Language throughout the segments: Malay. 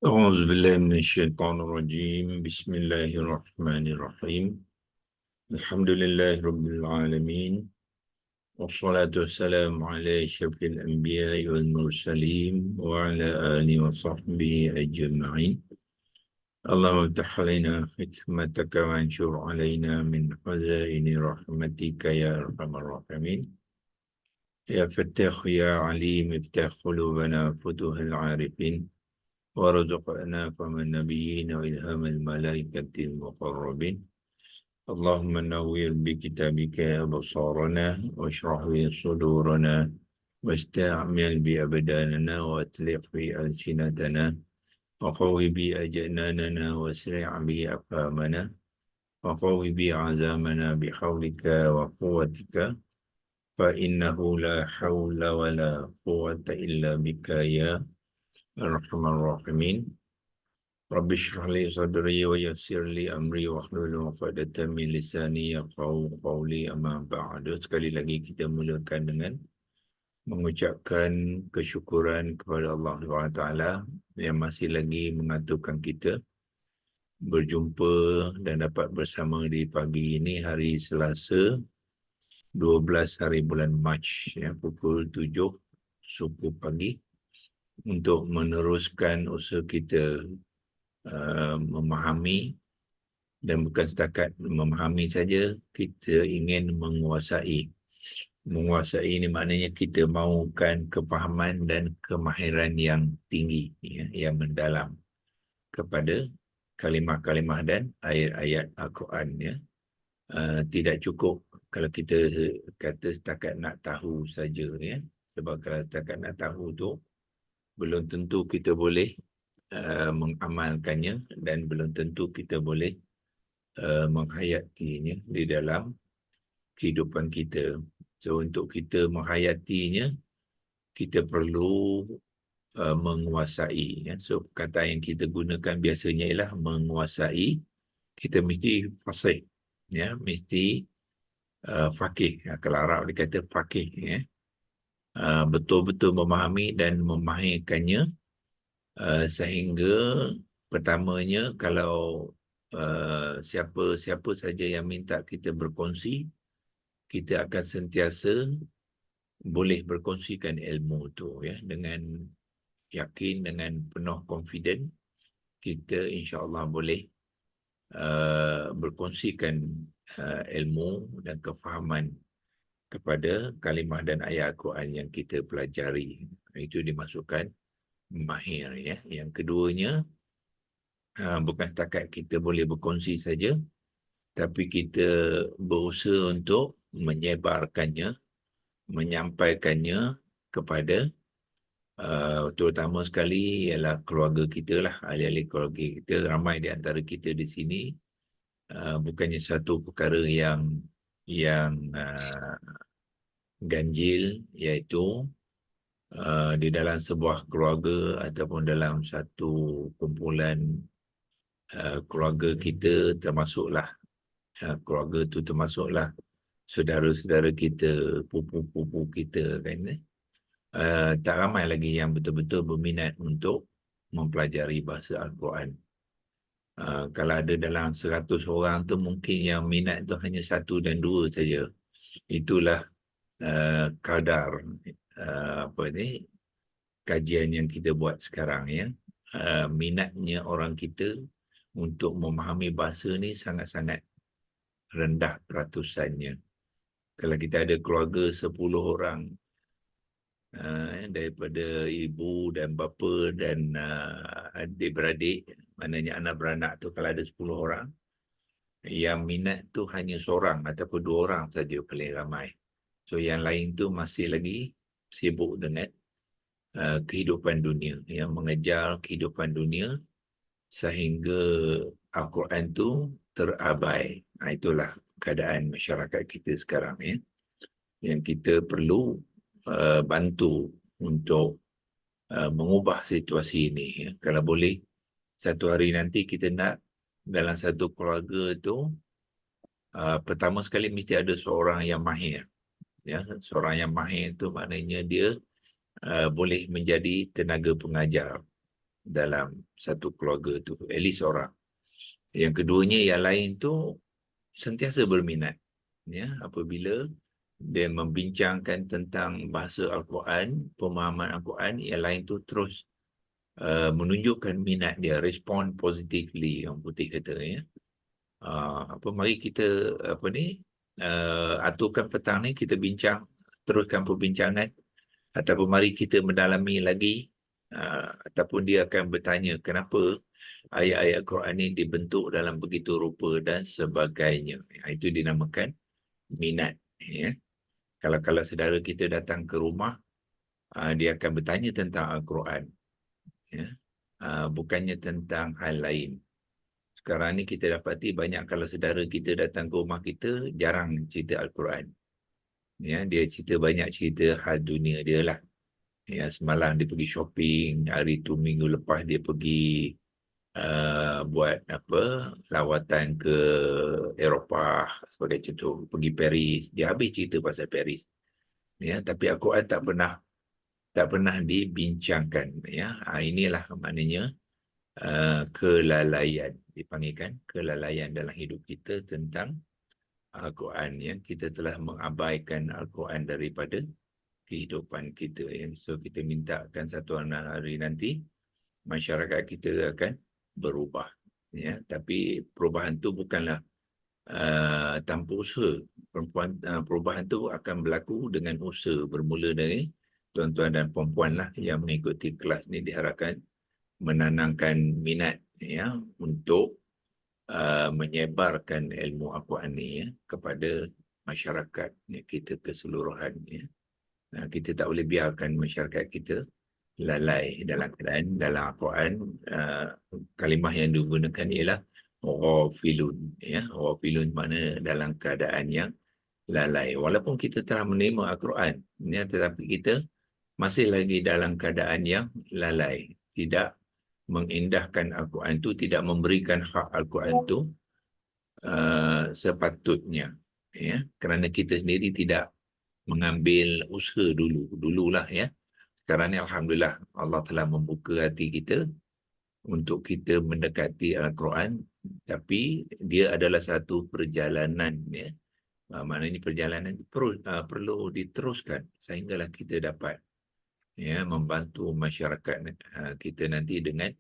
أعوذ بالله من الشيطان الرجيم بسم الله الرحمن الرحيم الحمد لله رب العالمين والصلاة والسلام على أشرف الأنبياء والمرسلين وعلى آله وصحبه أجمعين اللهم افتح علينا حكمتك وانشر علينا من خزائن رحمتك يا أرحم الراحمين يا فتاح يا عليم افتح قلوبنا فتوح العارفين ورزقنا فم النبيين وإلهام الملائكة المقربين اللهم نوّر بكتابك أبصارنا واشرح به صدورنا واستعمل بأبداننا وأطلق بألسنتنا وقوي بأجناننا واسرع بأفهامنا وقوي بعزامنا بحولك وقوتك فإنه لا حول ولا قوة إلا بك يا أرحم الراحمين Rabbi shrah li sadri wa yassir li amri wa hlul 'uqdatam min lisani yafqahu qawli amma ba'du. Sekali lagi kita mulakan dengan mengucapkan kesyukuran kepada Allah SWT yang masih lagi mengaturkan kita berjumpa dan dapat bersama di pagi ini hari Selasa 12 hari bulan Mac pukul 7 suku pagi untuk meneruskan usaha kita memahami dan bukan setakat memahami saja, kita ingin menguasai. Menguasai ini maknanya kita mahukan kefahaman dan kemahiran yang tinggi, yang mendalam kepada kalimah-kalimah dan ayat-ayat Al-Quran. Tidak cukup kalau kita kata setakat nak tahu saja. Sebab kalau setakat nak tahu tu, belum tentu kita boleh mengamalkannya dan belum tentu kita boleh menghayatinya di dalam kehidupan kita. So untuk kita menghayatinya, kita perlu menguasai. So kata yang kita gunakan biasanya ialah menguasai. Kita mesti fasih, mesti faqih. Kalau Arab dia kata faqih, betul-betul memahami dan memahirkannya sehingga pertamanya kalau siapa saja yang minta kita berkongsi, kita akan sentiasa boleh berkongsikan ilmu tu dengan yakin, dengan penuh confident, kita insya-Allah boleh berkongsikan ilmu dan kefahaman kepada kalimah dan ayat Al-Quran yang kita pelajari. Itu dimasukkan mahir. Yang keduanya, bukan setakat kita boleh berkongsi saja, tapi kita berusaha untuk menyebarkannya, menyampaikannya kepada terutama sekali ialah keluarga kita lah, ahli-ahli keluarga kita. Ramai di antara kita di sini bukannya satu perkara yang ganjil, iaitu di dalam sebuah keluarga ataupun dalam satu kumpulan keluarga kita, termasuklah keluarga tu termasuklah saudara-saudara kita, pupu-pupu kita kan. Tak ramai lagi yang betul-betul berminat untuk mempelajari bahasa Al-Quran. Kalau ada dalam 100 orang tu, mungkin yang minat tu hanya 1 dan 2 saja. Itulah kadar kajian yang kita buat sekarang. Minatnya orang kita untuk memahami bahasa ni sangat-sangat rendah peratusannya. Kalau kita ada keluarga 10 orang, daripada ibu dan bapa dan adik-beradik, maknanya anak beranak tu, kalau ada 10 orang, yang minat tu hanya seorang ataupun 2 orang saja paling ramai. So yang lain tu masih lagi sibuk dengan kehidupan dunia, yang mengejar kehidupan dunia sehingga Al-Quran tu terabai. Itulah keadaan masyarakat kita sekarang, yang kita perlu bantu untuk mengubah situasi ini. Kalau boleh, satu hari nanti kita nak dalam satu keluarga tu, pertama sekali mesti ada seorang yang mahir. Seorang yang mahir tu maknanya dia boleh menjadi tenaga pengajar. dalam satu keluarga tu, at least seorang. Yang keduanya, yang lain tu sentiasa berminat. Ya, apabila dia membincangkan tentang bahasa Al-Quran, pemahaman Al-Quran, yang lain tu terus menunjukkan minat dia, respond positively, orang putih kata, ya. Mari kita aturkan petang ni, kita bincang, teruskan perbincangan, ataupun mari kita mendalami lagi, ataupun dia akan bertanya kenapa ayat-ayat Quran ini dibentuk dalam begitu rupa dan sebagainya. Itu dinamakan minat. Ya. Kalau saudara kita datang ke rumah, dia akan bertanya tentang Al-Quran. Ya. Bukannya tentang hal lain. Sekarang ni kita dapati banyak kalau saudara kita datang ke rumah kita, jarang cerita Al-Quran. Ya, dia cerita banyak cerita hal dunia dia lah. Ya, semalam dia pergi shopping, hari tu minggu lepas dia pergi buat lawatan ke Eropah sebagai contoh, pergi Paris, dia habis cerita pasal Paris. Ya, tapi Al-Quran tak pernah dibincangkan. Ya, inilah maknanya kelalaian, dipanggilkan kelalaian dalam hidup kita tentang Al-Quran. Ya, kita telah mengabaikan Al-Quran daripada kehidupan kita. Ya. So kita mintakan satu hari nanti masyarakat kita akan berubah. Ya, tapi perubahan tu bukanlah tanpa usaha. Perubahan tu akan berlaku dengan usaha, bermula dari tuan-tuan dan puan-puan lah yang mengikuti kelas ni, diharapkan menanamkan minat, ya, untuk menyebarkan ilmu Al-Quran ni, ya, kepada masyarakat, ya, kita keseluruhan. Ya. Kita tak boleh biarkan masyarakat kita lalai dalam keadaan dalam Al-Quran. Kalimah yang digunakan ialah ghafilun. Ya, ghafilun mana dalam keadaan yang lalai. Walaupun kita telah menerima Al-Quran, ya, tetapi kita masih lagi dalam keadaan yang lalai. Tidak mengindahkan Al-Quran itu, tidak memberikan hak Al-Quran itu sepatutnya. Ya, kerana kita sendiri tidak mengambil usaha dululah, ya. Sekarang ni Alhamdulillah Allah telah membuka hati kita untuk kita mendekati Al-Quran, tapi dia adalah satu perjalanan, ya. Maknanya perjalanan perlu diteruskan sehinggalah kita dapat, ya, membantu masyarakat kita nanti dengan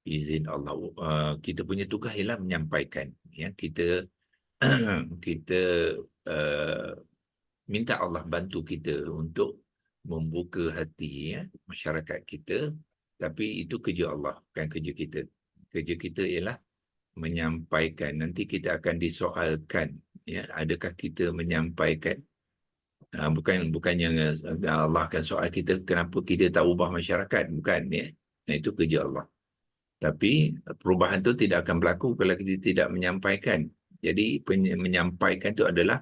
izin Allah. Kita punya tugas ialah menyampaikan, ya. Kita kita minta Allah bantu kita untuk membuka hati, ya, masyarakat kita, tapi itu kerja Allah, bukan kerja kita. Kerja kita ialah menyampaikan. Nanti kita akan disoalkan, ya, adakah kita menyampaikan. Bukan yang Allah akan soal kita kenapa kita tak ubah masyarakat, bukan, ya. Itu kerja Allah. Tapi perubahan itu tidak akan berlaku kalau kita tidak menyampaikan. Jadi menyampaikan itu adalah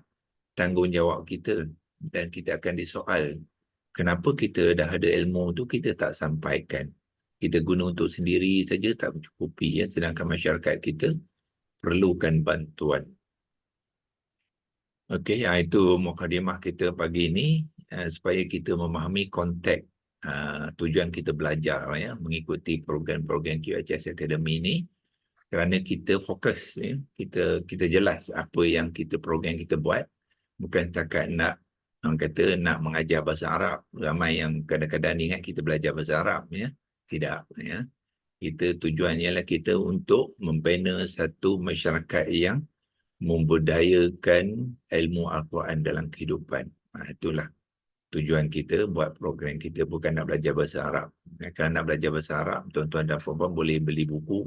tanggungjawab kita, dan kita akan disoal kenapa kita dah ada ilmu tu kita tak sampaikan. Kita guna untuk sendiri saja tak mencukupi, ya, sedangkan masyarakat kita perlukan bantuan. Okey, itu mukadimah kita pagi ini, supaya kita memahami konteks tujuan kita belajar, ya, mengikuti program-program QHS Academy ini, kerana kita fokus, ya, kita jelas apa yang program kita buat, bukan setakat nak, orang kata nak mengajar bahasa Arab. Ramai yang kadang-kadang ingat kita belajar bahasa Arab, ya. Tidak, ya. Tujuannya ialah kita untuk membina satu masyarakat yang membudayakan ilmu Al-Quran dalam kehidupan. Itulah tujuan kita buat program kita, bukan nak belajar bahasa Arab. Kalau nak belajar bahasa Arab, tuan-tuan dan puan-puan boleh beli buku,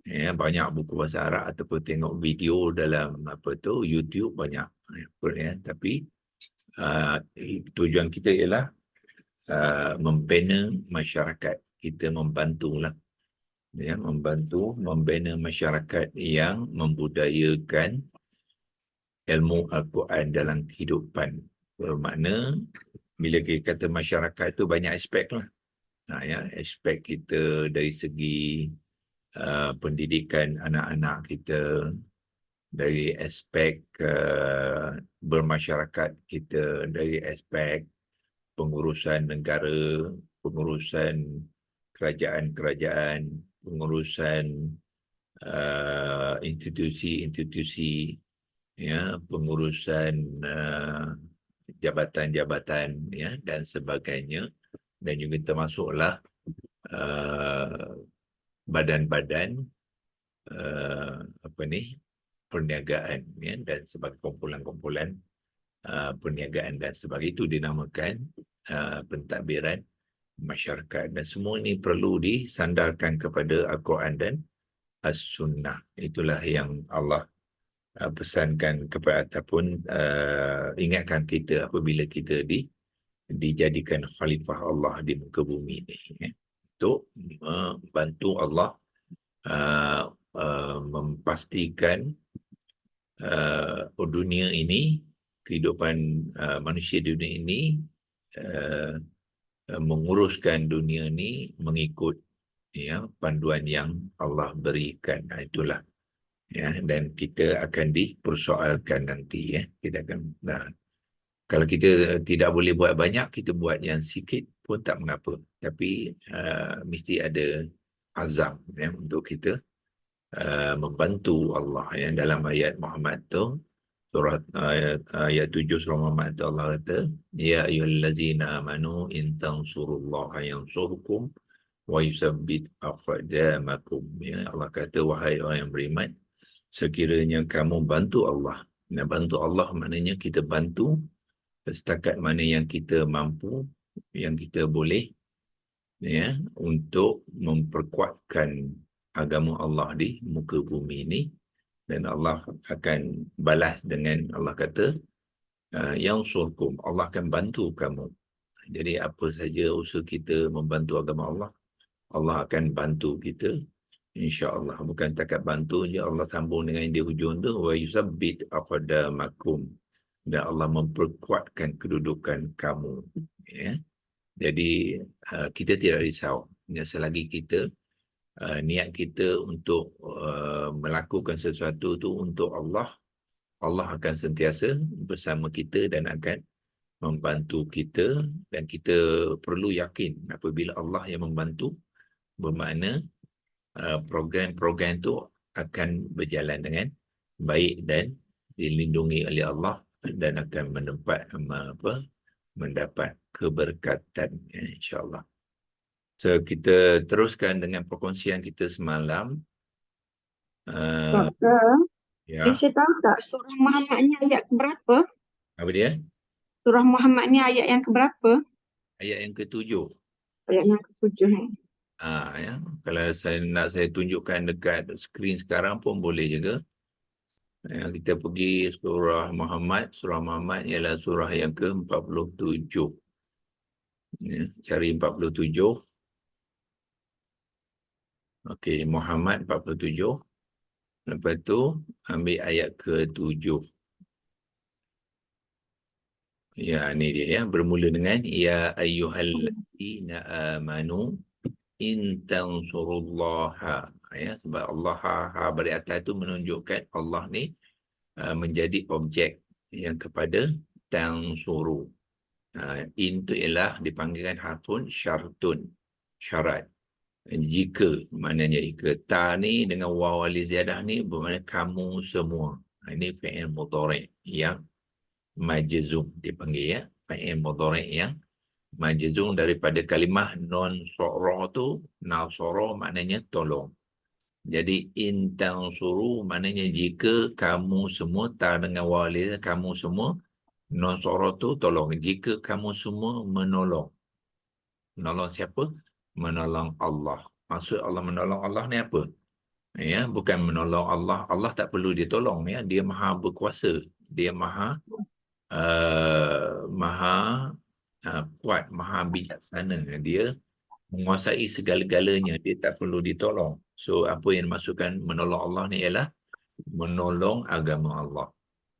ya, banyak buku bahasa Arab, ataupun tengok video dalam YouTube banyak, ya. Tapi tujuan kita ialah membina masyarakat kita, membantulah, ya, membina masyarakat yang membudayakan ilmu Al-Quran dalam kehidupan. Bermakna bila kita kata masyarakat itu banyak aspek lah. Ya, aspek kita dari segi pendidikan anak-anak kita, dari aspek bermasyarakat kita, dari aspek pengurusan negara, pengurusan kerajaan-kerajaan, pengurusan institusi-institusi, ya, pengurusan jabatan-jabatan, ya, dan sebagainya, dan juga termasuklah badan-badan apa ni, perniagaan, ya, dan sebagai kumpulan-kumpulan perniagaan dan sebagainya. Itu dinamakan pentadbiran masyarakat, dan semua ini perlu disandarkan kepada Al-Quran dan As-Sunnah. Itulah yang Allah pesankan kepada ataupun ingatkan kita apabila kita dijadikan khalifah Allah di muka bumi ini, ya, untuk membantu Allah memastikan dunia ini, kehidupan manusia di dunia ini, menguruskan dunia ini mengikut, ya, panduan yang Allah berikan. Itulah, ya, dan kita akan dipersoalkan nanti, ya. Kita akan, kalau kita tidak boleh buat banyak, kita buat yang sikit pun tak mengapa, tapi mesti ada azam, ya, untuk kita membantu Allah, ya. Dalam ayat Muhammad tu, surat ayat 7 surah Muhammad tu, Allah kata, ya ayyuhallazina amanu in tansurullaha yansurkum wa yusabbit aqdamakum. Ya, Allah kata, wahai orang yang beriman, sekiranya kamu bantu Allah. Nah, bantu Allah maknanya kita bantu setakat mana yang kita mampu, yang kita boleh, ya, untuk memperkuatkan agama Allah di muka bumi ini. Dan Allah akan balas dengan, Allah kata, yang surkum, Allah akan bantu kamu. Jadi apa saja usaha kita membantu agama Allah, Allah akan bantu kita, insya-Allah. Bukan takat bantu je, Allah sambung dengan di hujung tu, wa yusabbit aqdamakum, dan Allah memperkuatkan kedudukan kamu, ya. Jadi kita tidak risau, ya, selagi kita niat kita untuk melakukan sesuatu tu untuk Allah, Allah akan sentiasa bersama kita dan akan membantu kita. Dan kita perlu yakin apabila Allah yang membantu, bermakna program-program tu akan berjalan dengan baik dan dilindungi oleh Allah, dan akan mendapat keberkatan, ya, insya-Allah. So, kita teruskan dengan perkongsian kita semalam. Doktor, Ya, saya tahu tak surah Muhammad ni ayat keberapa? apa dia? Surah Muhammad ni ayat yang keberapa? Ayat yang ke-7. Ayat yang ke-7. Ya. Kalau saya tunjukkan dekat skrin sekarang pun boleh juga. Ya, kita pergi surah Muhammad. Surah Muhammad ialah surah yang ke-47. Ya, cari 47. Okey, Muhammad 47. Lepas tu ambil ayat ke-7. Ya, ni dia, ya. Bermula dengan ya ayyuhallazina amanu in tansurullaha, ya, sebab Allah beri atas itu menunjukkan Allah ni menjadi objek yang kepada tansuru. In tu ialah dipanggilkan harfun syartun, syarat. Jika, maknanya jika. Ta ni dengan waw alif ziyadah ni bermakna kamu semua. Ini fi'il mudhari' yang majzum dipanggil, ya. Fi'il mudhari' yang majzum daripada kalimah non-soro tu. Nasoro maknanya tolong. Jadi in tansuru maknanya jika kamu semua, ta dengan waw alif, kamu semua, non-soro tu tolong. Jika kamu semua menolong. Menolong siapa? Menolong Allah. Maksud Allah menolong Allah ni apa? Ya, bukan menolong Allah. Allah tak perlu ditolong, ya. Dia maha berkuasa. Dia maha kuat, maha bijaksana. Dia menguasai segala-galanya. Dia tak perlu ditolong. So, apa yang dimaksudkan menolong Allah ni ialah menolong agama Allah.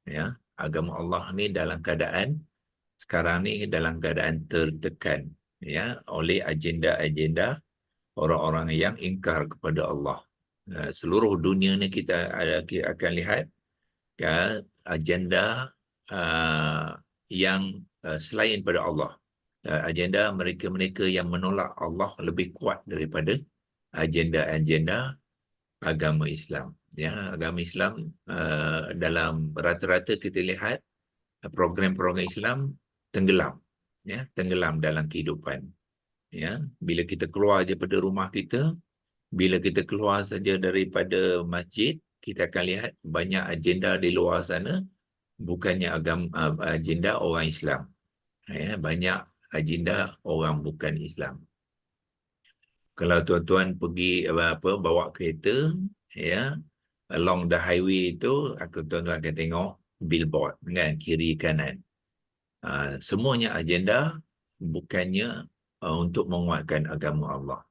Ya, agama Allah ni dalam keadaan sekarang ni dalam keadaan tertekan, ya, oleh agenda-agenda orang-orang yang ingkar kepada Allah. Seluruh dunia ni kita akan lihat, ya, agenda yang selain pada Allah. agenda mereka-mereka yang menolak Allah lebih kuat daripada agenda-agenda agama Islam. Ya, agama Islam dalam rata-rata kita lihat program-program Islam tenggelam, ya, tenggelam dalam kehidupan. Ya, bila kita keluar daripada rumah kita, bila kita keluar saja daripada masjid, kita akan lihat banyak agenda di luar sana bukannya agenda orang Islam. Ya, banyak agenda orang bukan Islam. Kalau tuan-tuan pergi bawa kereta, ya, along the highway itu, tuan-tuan akan tengok billboard kan, kiri kanan. Semuanya agenda bukannya untuk menguatkan agama Allah.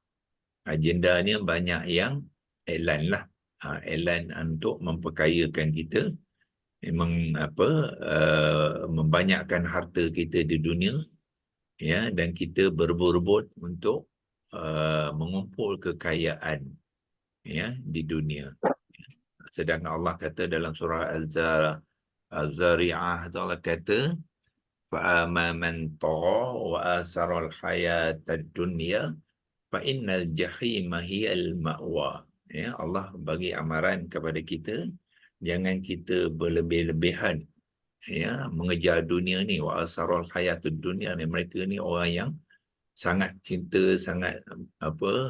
Agendanya banyak yang iklan lah. Iklan untuk memperkayakan kita, membanyakkan harta kita di dunia, ya, dan kita berebut-rebut untuk mengumpul kekayaan, ya, di dunia. Sedangkan Allah kata dalam surah Al-Zari'ah, Allah kata فَأَمَا مَنْ طَغَى وَآثَرَ الْحَيَاةَ الدُّنْيَا فَإِنَّ الْجَحِيمَ هِيَ الْمَأْوَى. Ya, Allah bagi amaran kepada kita, jangan kita berlebih-lebihan, ya, mengejar dunia ni. وَآثَرَ الْحَيَاةَ الدُّنْيا ni, mereka ni orang yang sangat cinta, sangat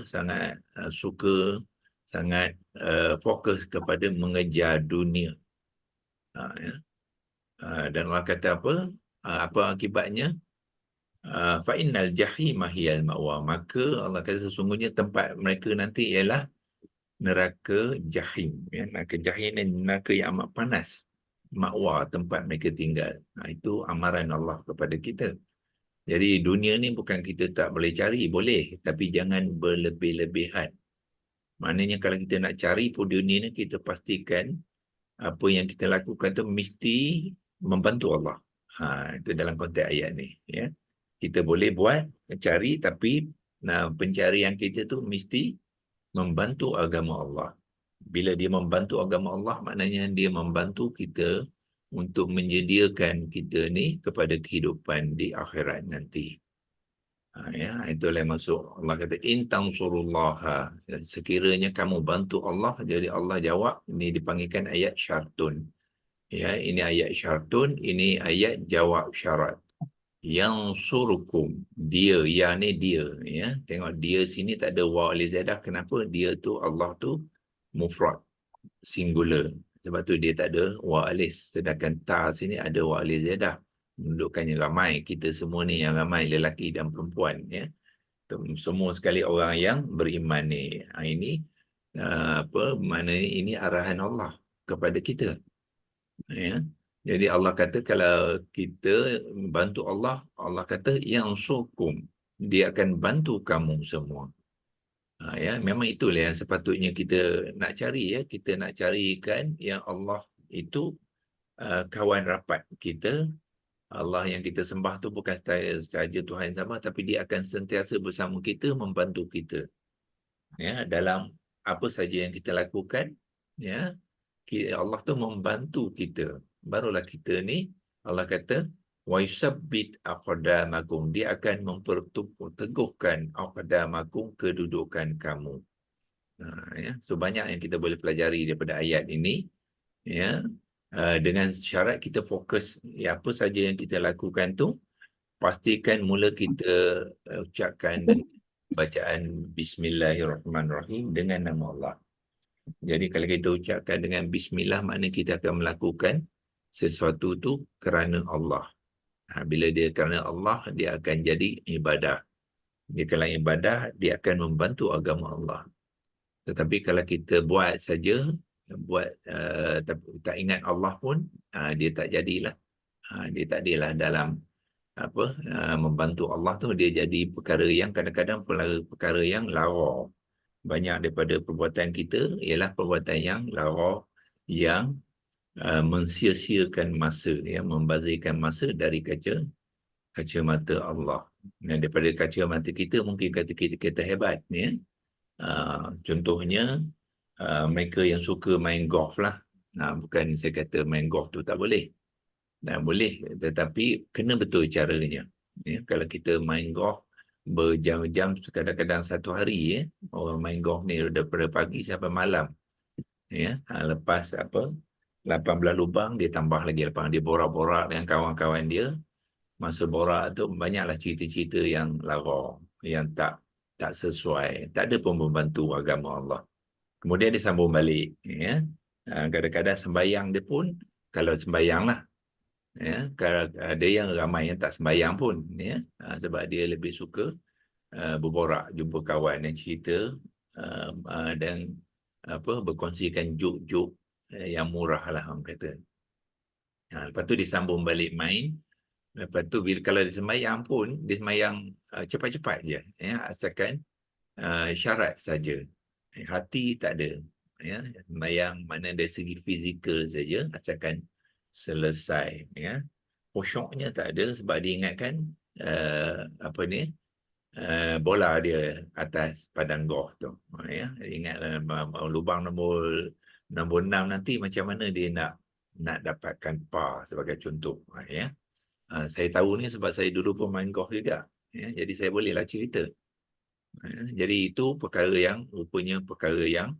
sangat suka, sangat fokus kepada mengejar dunia. Ya. Dan Allah kata apa akibatnya? Fa'innal jahima hiyal ma'wa. Maka Allah kata sesungguhnya tempat mereka nanti ialah neraka jahim. Ya, neraka jahim ni neraka yang amat panas. Ma'wa, tempat mereka tinggal. Itu amaran Allah kepada kita. Jadi dunia ni bukan kita tak boleh cari, boleh. Tapi jangan berlebih-lebihan. Maknanya kalau kita nak cari pun dunia ni, kita pastikan apa yang kita lakukan tu mesti membantu Allah. Itu dalam konteks ayat ni. Ya. Kita boleh buat, cari, tapi pencarian kita tu mesti membantu agama Allah. Bila dia membantu agama Allah, maknanya dia membantu kita untuk menyediakan kita ni kepada kehidupan di akhirat nanti. Ya, itulah yang masuk. Allah kata, in tansurullaha. Sekiranya kamu bantu Allah, jadi Allah jawab, ini dipanggilkan ayat syartun. Ya, ini ayat syartun, ini ayat jawab syarat. Yang surukum, dia, ya ni dia, ya. Tengok dia sini tak ada wa alizadah. Kenapa? Dia tu, Allah tu mufrad, singular. Sebab tu dia tak ada wa alis. Sedangkan ta sini ada wa alizadah. Menunjukkannya ramai, kita semua ni yang ramai, lelaki dan perempuan, ya. Semua sekali orang yang beriman ni. Ini maknanya ini arahan Allah kepada kita. Ya. Jadi Allah kata kalau kita bantu Allah, Allah kata yang sukum, dia akan bantu kamu semua. Ya, memang itulah yang sepatutnya kita nak cari, ya. Kita nak carikan yang Allah itu kawan rapat kita. Allah yang kita sembah tu bukan sahaja Tuhan sama, tapi dia akan sentiasa bersama kita, membantu kita. Ya, dalam apa saja yang kita lakukan, ya, Allah tu membantu kita. Barulah kita ni, Allah kata, wa yusabbit aqdamakum, dia akan memperteguhkan aqdamakum, kedudukan kamu. Ya, so banyak yang kita boleh pelajari daripada ayat ini, ya. Dengan syarat kita fokus, ya, apa saja yang kita lakukan tu, pastikan mula kita ucapkan bacaan Bismillahirrahmanirrahim dengan nama Allah. Jadi kalau kita ucapkan dengan Bismillah, maknanya kita akan melakukan sesuatu tu kerana Allah. Bila dia kerana Allah, dia akan jadi ibadah. Dia kalau ibadah, dia akan membantu agama Allah. Tetapi kalau kita buat saja, tak ingat Allah pun, dia tak jadilah. Dia tak jadilah dalam membantu Allah tu, dia jadi perkara yang kadang-kadang perkara yang lara. Banyak daripada perbuatan kita ialah perbuatan yang lara, yang mensia-siakan masa, ya, membazirkan masa dari kacamata Allah. Dan daripada kacamata kita, mungkin kata kita hebat, ya. Contohnya mereka yang suka main golf lah. Bukan saya kata main golf tu tak boleh. Boleh, tetapi kena betul caranya. Ya, kalau kita main golf berjam-jam, kadang-kadang satu hari, ya, orang main golf ni daripada pagi sampai malam. Ya, lepas 18 lubang, dia tambah lagi lepas dia borak-borak dengan kawan-kawan dia. Masa borak tu banyaklah cerita-cerita yang lara, yang tak sesuai, tak ada pun membantu agama Allah. Kemudian dia sambung balik, ya. Kadang-kadang sembahyang dia pun, kalau sembahyang lah, ya, kalau ada yang ramai yang tak sembahyang pun, ya, sebab dia lebih suka berborak, jumpa kawan dan cerita, dan berkongsikan jok-jok yang murah lah orang kata. Lepas tu disambung balik main. Lepas tu kalau dia sembahyang pun, dia sembahyang cepat-cepat je, ya, asalkan syarat saja. Hati tak ada, ya. Sembahyang mana dari segi fizikal saja, asalkan selesai, ya. Khusyuknya tak ada sebab dia ingatkan bola dia atas padang golf tu, ya. Ingat lubang nombor 6 nanti macam mana dia nak dapatkan par sebagai contoh, ya. Saya tahu ni sebab saya dulu pun main golf juga, ya. Jadi saya bolehlah cerita. Jadi itu rupanya perkara yang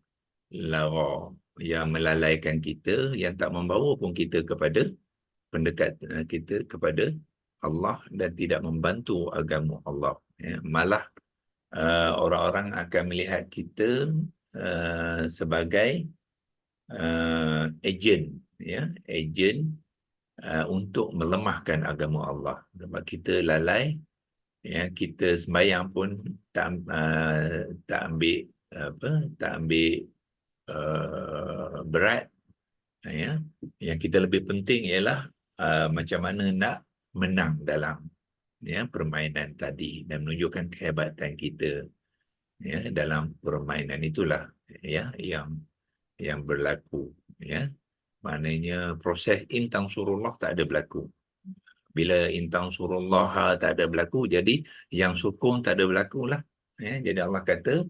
lara, yang melalaikan kita, yang tak membawa pun kita kepada pendekat kita kepada Allah dan tidak membantu agama Allah, ya. Malah orang-orang akan melihat kita sebagai ejen, ya, ejen untuk melemahkan agama Allah. Sebab kita lalai, ya, kita sembahyang pun tak ambil berat, ya. Yang kita lebih penting ialah macam mana nak menang dalam, ya, permainan tadi dan menunjukkan kehebatan kita, ya, dalam permainan itulah, ya, yang berlaku, ya. Maknanya proses intang surullah tak ada berlaku. Bila intang surullah tak ada berlaku, jadi yang sokong tak ada berlaku lah, ya. Jadi Allah kata,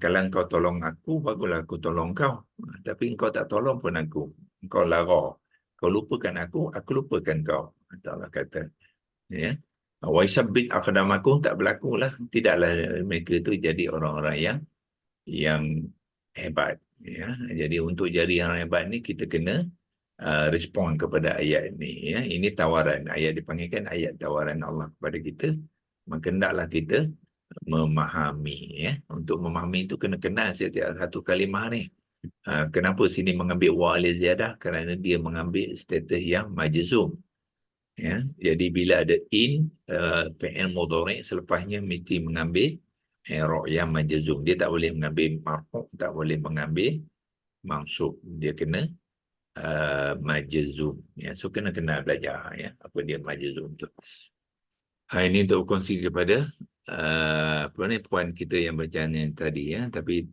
kalau kau tolong aku, baguslah aku tolong kau. Tapi kau tak tolong pun aku, kau lara, kau lupakan aku lupakan kau, Allah kata, ya. Wa sabbit aqdamakum tak berlaku lah. Tidaklah mereka itu jadi orang-orang yang hebat, ya. Jadi untuk jadi yang hebat ni kita kena respon kepada ayat ni, ya. Ini tawaran, ayat dipanggilkan ayat tawaran Allah kepada kita. Maka hendaklah kita memahami, ya. Untuk memahami itu kena kenal setiap satu kalimah ni. Kenapa sini mengambil wa alil ziyadah? Kerana dia mengambil status yang majzum, ya. Jadi bila ada in fi'il mudhari', selepasnya mesti mengambil i'rab yang majzum. Dia tak boleh mengambil marfu', tak boleh mengambil mansub. Dia kena majzum, ya. So kena belajar, ya, apa dia majzum tu. Ini untuk kongsi kepada puan kita yang bertanya tadi, ya, tapi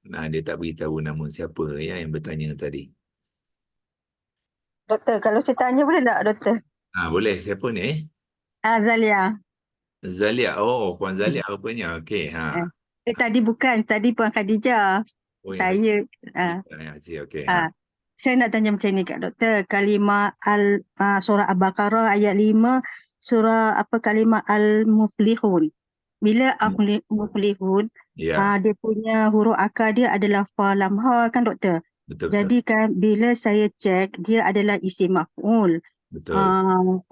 dia tak beritahu nama siapa, ya, yang bertanya tadi. Doktor, kalau saya tanya boleh tak, Doktor? Boleh. Siapa ni? Zalia. Zalia. Oh, Puan Zalia rupanya. Okey. Tadi bukan, tadi Puan Khadijah. Saya. Okey. Saya nak tanya macam ni kat Doktor. Kalimah surah Al-Baqarah ayat 5, surah kalimah Al-Muflihun. Bila Al-Muflihun, dia punya huruf akar dia adalah fa lam ha, kan Doktor? Betul. Jadi kan bila saya cek, dia adalah isim maf'ul. Betul.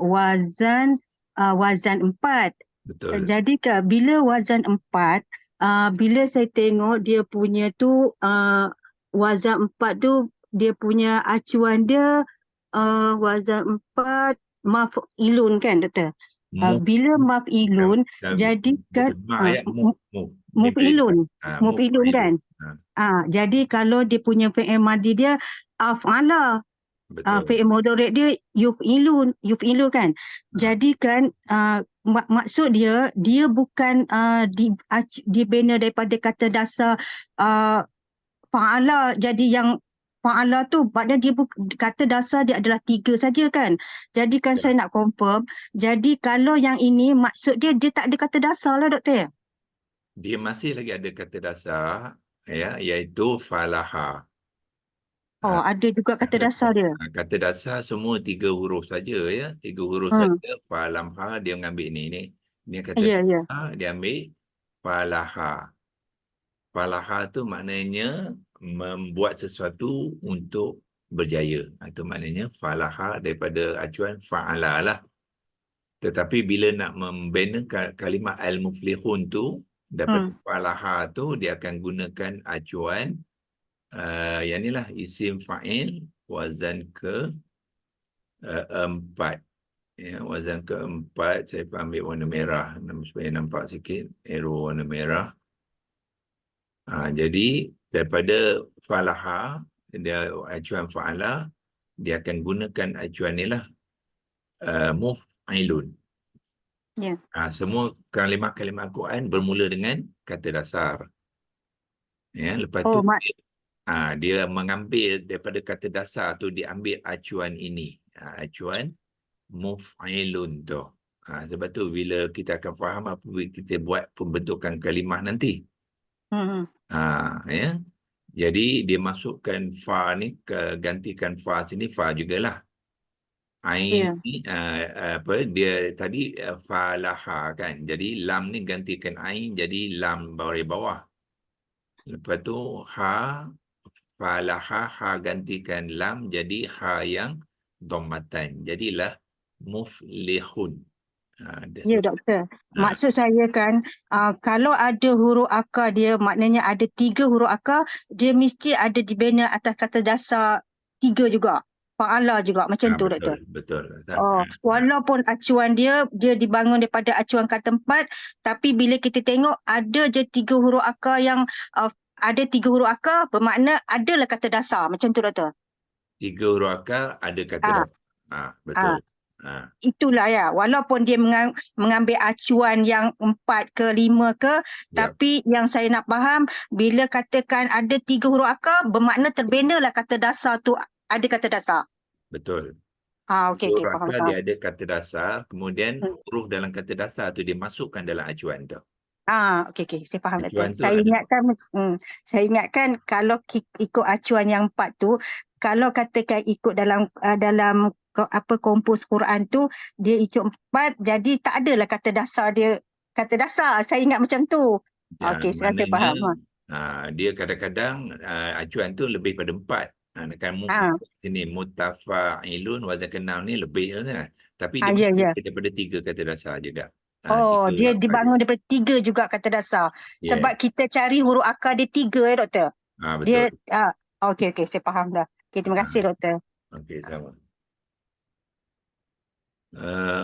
Wazan 4. Betul. Jadi kan bila wazan 4, bila saya tengok dia punya tu wazan 4 tu, dia punya acuan dia wazan 4 maf'ilun, kan Doktor? Bila maf'ilun, jadi kan muf'ilun kan? Jadi kalau dia punya fi'il madhi dia af'ala, fi'il mudhari' dia yuf'ilun kan? Jadi kan maksud dia bukan dibina daripada kata dasar fa'ala. Jadi yang fa'ala tu padahal dia kata dasar dia adalah 3 saja kan? Jadi kan saya nak confirm, jadi kalau yang ini maksud dia tak ada kata dasar lah, Doktor. Dia masih lagi ada kata dasar, ya, iaitu falaha. Oh, ada juga kata dasar dia. Kata dasar semua 3 huruf saja ya. 3 huruf saja. Fa lam ha dia mengambil ni. Ni kata Ya, ya. dasar dia ambil falaha. Falaha tu maknanya membuat sesuatu untuk berjaya. Itu maknanya falaha daripada acuan fa'ala lah. Tetapi bila nak membina kalimah al-muflihun tu, daripada falaha tu dia akan gunakan acuan yang inilah isim fa'il wazan ke-4. Ya, wazan ke-4 saya ambil warna merah supaya nampak sikit arrow warna merah. Jadi daripada falaha dia acuan fa'ala dia akan gunakan acuan ni lah muf'ilun. Ya. Semua kalimah-kalimah Al-Quran bermula dengan kata dasar. Ya, lepas tu dia mengambil daripada kata dasar tu diambil acuan ini. Acuan muf'ilun tu. Sebab tu bila kita akan faham apabila kita buat pembentukan kalimah nanti. Ya. Jadi dia masukkan fa ni gantikan fa sini fa jugalah. Ain ni dia tadi falaha kan. Jadi lam ni gantikan ain jadi lam bawah. Lepas tu ha falaha ha gantikan lam jadi ha yang dhammatan. Jadilah muflihun. Ya, doktor. Maksud saya kan, kalau ada huruf akar dia, maknanya ada 3 huruf akar, dia mesti ada dibina atas kata dasar 3 juga. Fa'ala juga, macam tu, doktor. Betul. Walaupun acuan dia dibangun daripada acuan kata 4, tapi bila kita tengok ada je 3 huruf akar yang ada 3 huruf akar, bermakna adalah kata dasar. Macam tu, doktor. 3 huruf akar ada kata dasar. Betul. Itulah ya, walaupun dia mengambil acuan yang 4 ke 5 ke, tapi yang saya nak faham bila katakan ada 3 huruf akar, bermakna terbinalah kata dasar tu ada kata dasar. Betul. Okey, faham. faham. Dia ada kata dasar, kemudian huruf dalam kata dasar tu dia masukkan dalam acuan tu. Okey, saya faham, Acuan doktor. Saya ingatkan kalau ikut acuan yang 4 tu, kalau katakan ikut dalam kompos Quran tu dia ikut 4, jadi tak adalah kata dasar dia. Kata dasar saya ingat macam tu. Okey, sekarang saya faham. Dia kadang-kadang acuan tu lebih pada 4. Sini mutafa'ilun wazan ke-6 ni lebih kan. Tapi dia daripada 3 kata dasar juga. Dia dibangun daripada 3 juga kata dasar. Sebab kita cari huruf akar dia 3 ya, doktor. Betul. Okey, saya faham dah. Okey, terima kasih, doktor. Okey, sama.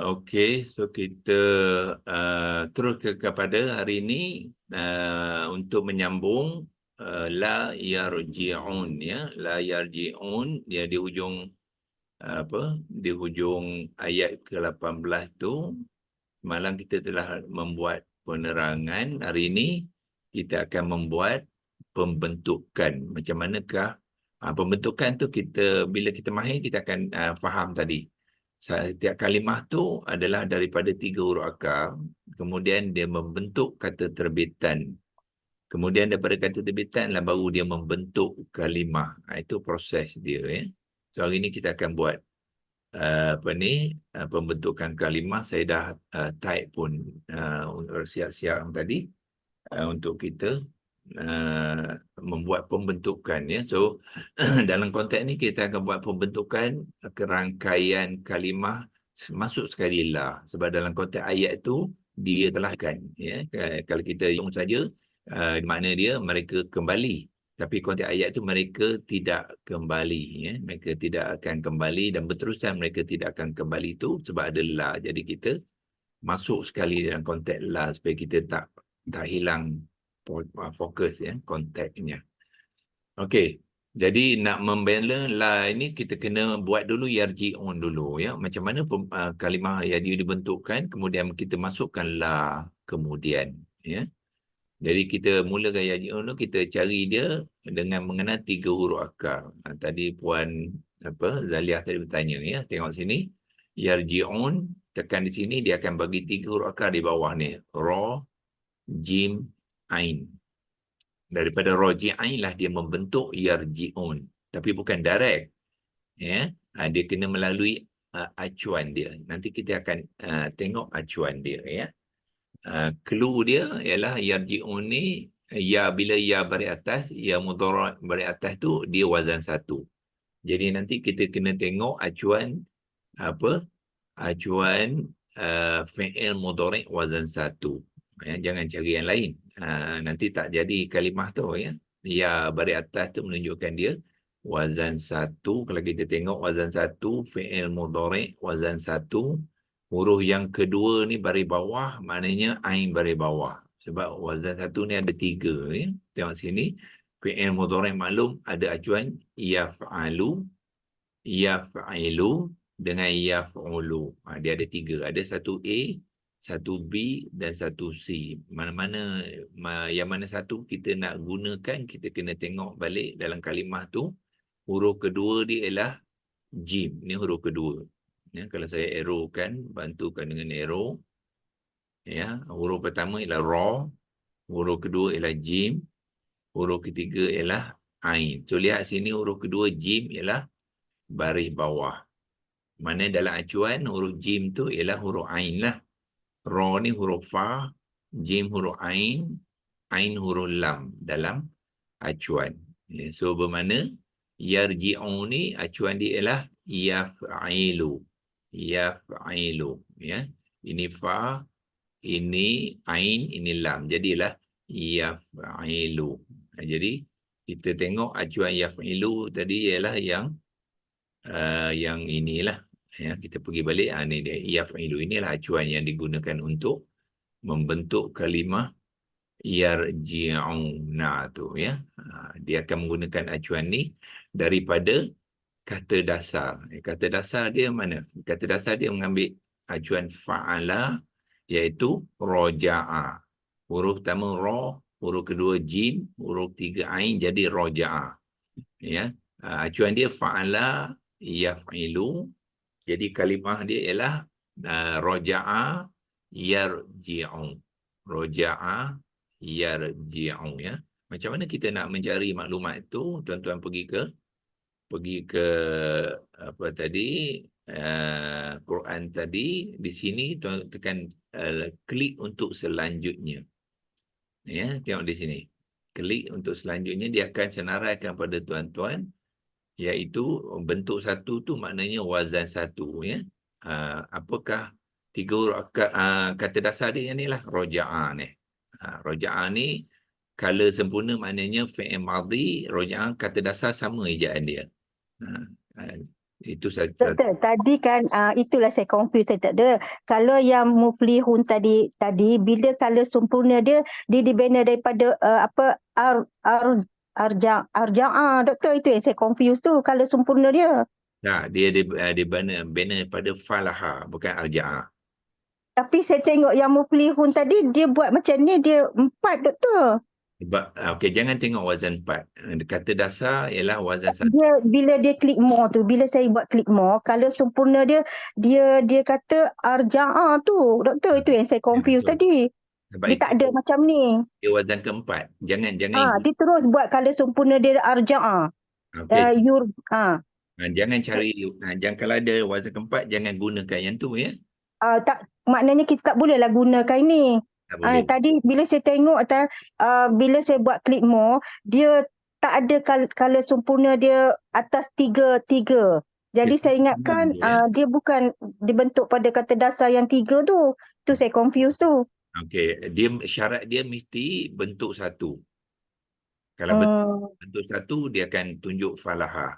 Okey, so kita terus kepada hari ini untuk menyambung la yarji'un ya. La yarji'un dia di hujung di hujung ayat ke-18 tu. Malam kita telah membuat penerangan. Hari ini kita akan membuat pembentukan. Macam manakah pembentukan tu bila kita mahir kita akan faham tadi. Setiap kalimah tu adalah daripada 3 huruf akar. Kemudian dia membentuk kata terbitan. Kemudian daripada kata terbitan lah baru dia membentuk kalimah. Itu proses dia. So hari ini kita akan buat pembentukan kalimah. Saya dah type pun siap-siap tadi untuk kita membuat pembentukan ya. So dalam konteks ni kita akan buat pembentukan kerangkaian kalimah masuk sekali lah, sebab dalam konteks ayat tu dia telah kan ya. Kalau kita用saja makna dia mereka kembali, tapi konteks ayat tu mereka tidak kembali ya. Mereka tidak akan kembali dan berterusan mereka tidak akan kembali tu sebab ada la. Jadi kita masuk sekali dalam konteks la supaya kita tak hilang fokus ya konteksnya. Okey, jadi nak membela la ini kita kena buat dulu yarji'un dulu ya. Macam mana kalimah yang dibentukkan, kemudian kita masukkan la kemudian ya. Jadi kita mulakan yarji'un dulu, kita cari dia dengan mengenal 3 huruf akar. Tadi Puan Zaliah tadi bertanya ya, tengok sini yarji'un, tekan di sini dia akan bagi 3 huruf akar di bawah ni, ra, jim, ain. Daripada roji'ain lah dia membentuk yarji'un. tapi bukan direct. Ya, dia kena melalui acuan dia. Nanti kita akan tengok acuan dia, ya. Clue dia ialah yarji'un ni, ya bila ya baris atas, ya mudhari' baris atas tu dia wazan 1. Jadi nanti kita kena tengok acuan apa? Acuan fi'il mudhari' wazan 1. Ya, jangan cari yang lain. Nanti tak jadi kalimah tu, ya. Ya baris atas tu menunjukkan dia wazan 1. Kalau kita tengok wazan 1, fi'il mudhari' wazan 1, huruf yang kedua ni baris bawah, maknanya ain baris bawah. Sebab wazan 1 ni ada 3, ya. Tengok sini, fi'il mudhari' maklum ada acuan yaf'alu, yaf'ilu dengan yaf'ulu. Dia ada 3. Ada 1 A, 1 B dan 1 C. Mana-mana yang mana satu kita nak gunakan, kita kena tengok balik dalam kalimah tu. Huruf kedua dia ialah jim. Ni huruf kedua. Ya, kalau saya arrowkan, bantukan dengan arrow. Ya, huruf pertama ialah ra, huruf kedua ialah jim, huruf ketiga ialah ain. So lihat sini huruf kedua jim ialah baris bawah. Mana dalam acuan huruf jim tu ialah huruf ain lah. Ra ni huruf fa, jim huruf ain huruf lam dalam acuan. Ya, so bermakna yarji'u ni acuan dia ialah yaf'ilu. Yaf'ilu, ya. Ini fa, ini ain, ini lam. Jadilah yaf'ilu. Jadi kita tengok acuan yaf'ilu tadi ialah yang inilah, ya. Kita pergi balik, ni dia yaf'ilu. Inilah acuan yang digunakan untuk membentuk kalimah yarji'una tu, ya. Dia akan menggunakan acuan ni daripada kata dasar. Kata dasar dia mana? Kata dasar dia mengambil acuan fa'ala, iaitu roja'a. Huruf pertama ra, huruf kedua jim, huruf tiga ain, jadi roja'a. Ya. Acuan dia fa'ala yaf'ilu. Jadi kalimah dia ialah roja'a yarji'u. Roja'a yarji'u, ya. Macam mana kita nak mencari maklumat itu? Tuan-tuan pergi ke apa tadi, Quran tadi. Di sini tuan tekan klik untuk selanjutnya. Ya, tengok di sini. Klik untuk selanjutnya, dia akan senaraikan pada tuan-tuan, iaitu bentuk 1 tu maknanya wazan 1, ya. Apakah 3 huruf kata dasar dia ni lah roja'a ni. Roja'a ni kala sempurna maknanya fi'il madhi, roja'a kata dasar sama ejaan dia. Itu saja. Doktor, tadi kan itulah saya confuse, saya tak ada. Kalau yang muflihun tadi bila kala sempurna dia dibina daripada arja'a. Doktor, itu yang saya confuse tu, kala sempurna dia. Nah, dia bina pada falaha, bukan arja'a. Tapi saya tengok yang muflihun tadi dia buat macam ni, dia 4, doktor. Okey, jangan tengok wazan 4. Kata dasar ialah wazan 1. Bila dia klik more tu, bila saya buat klik more, kalau sempurna dia kata arja'a tu. Doktor, itu yang saya confuse tadi. Sebab Dia tak ada macam ni. Dia wazan keempat. Jangan Dia terus buat kalau sempurna dia arja'a. Okey. Jangan cari, kalau ada wazan keempat, jangan gunakan yang tu, ya. Tak, maknanya kita tak bolehlah gunakan ini. Tadi bila saya tengok bila saya buat klik more, dia tak ada kalau sempurna dia atas 3. Jadi saya ingatkan dia bukan dibentuk pada kata dasar yang 3 tu. Tu saya confuse tu. Okey, syarat dia mesti bentuk 1. Kalau bentuk 1, dia akan tunjuk falaha.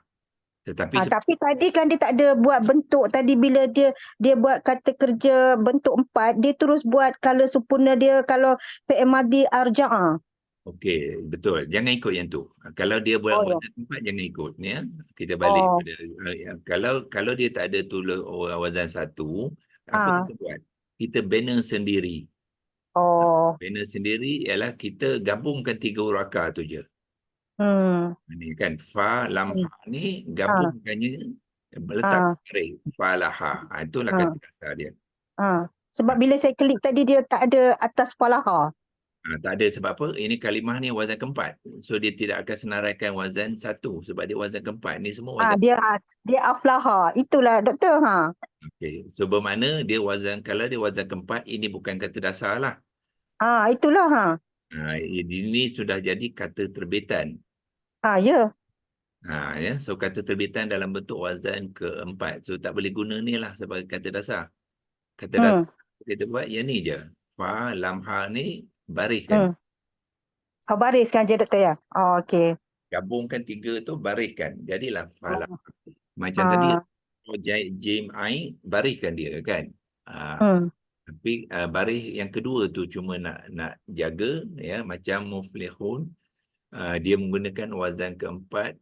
Tetapi tapi tadi kan dia tak ada buat bentuk. Tadi bila dia buat kata kerja bentuk 4, dia terus buat kalau sempurna dia, kalau fi'il madhi arja'a. Okey, betul. Jangan ikut yang tu. Kalau dia buat wazan 4, jangan ikut, ya. Kita balik pada kalau dia tak ada tulis wazan 1, apa kita buat? Kita bina sendiri. Bina sendiri ialah kita gabungkan 3 huruf akar tu je. Ini kan fa lam ha ni gabungkannya, letak garis falaha. Itulah kata dasar dia. Sebab bila saya klik tadi dia tak ada atas falaha. Tak ada sebab apa? Ini kalimah ni wazan keempat. So dia tidak akan senaraikan wazan satu sebab dia wazan keempat. Ni semua wazan. Dia aflaha. Itulah doktor. Okey. So bermakna dia wazan, kalau dia wazan keempat, ini bukan kata dasar lah. Itulah. Ini sudah jadi kata terbitan. Ya. Ya. So kata terbitan dalam bentuk wazan keempat. So tak boleh guna ni lah sebagai kata dasar. Kata dasar kita buat yang ni je. Fa, lam, ha ni bariskan. Bariskan je doktor ya. Okey. Gabungkan tiga tu bariskan. Jadilah fa, lam, ha. Macam tadi, jim, ain, bariskan dia kan. Tapi baris yang kedua tu cuma nak jaga ya, macam muflihun. Dia menggunakan wazan keempat.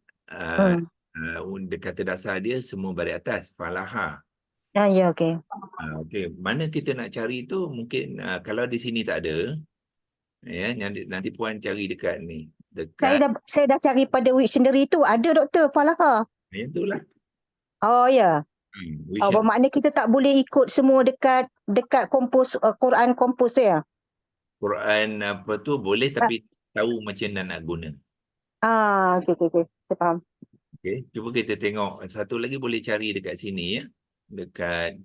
Kata dasar dia semua baris atas, falaha. Ya, okey. Okey, mana kita nak cari tu mungkin kalau di sini tak ada, ya, nanti puan cari dekat ni. Saya dah cari pada dictionary tu, ada doktor falaha. Yang itulah. Ya. Bermakna kita tak boleh ikut semua dekat kompos Quran kompos ya. Quran apa tu boleh tapi tahu macam mana nak guna. Okey. Saya faham. Okey, cuba kita tengok satu lagi boleh cari dekat sini ya. Dekat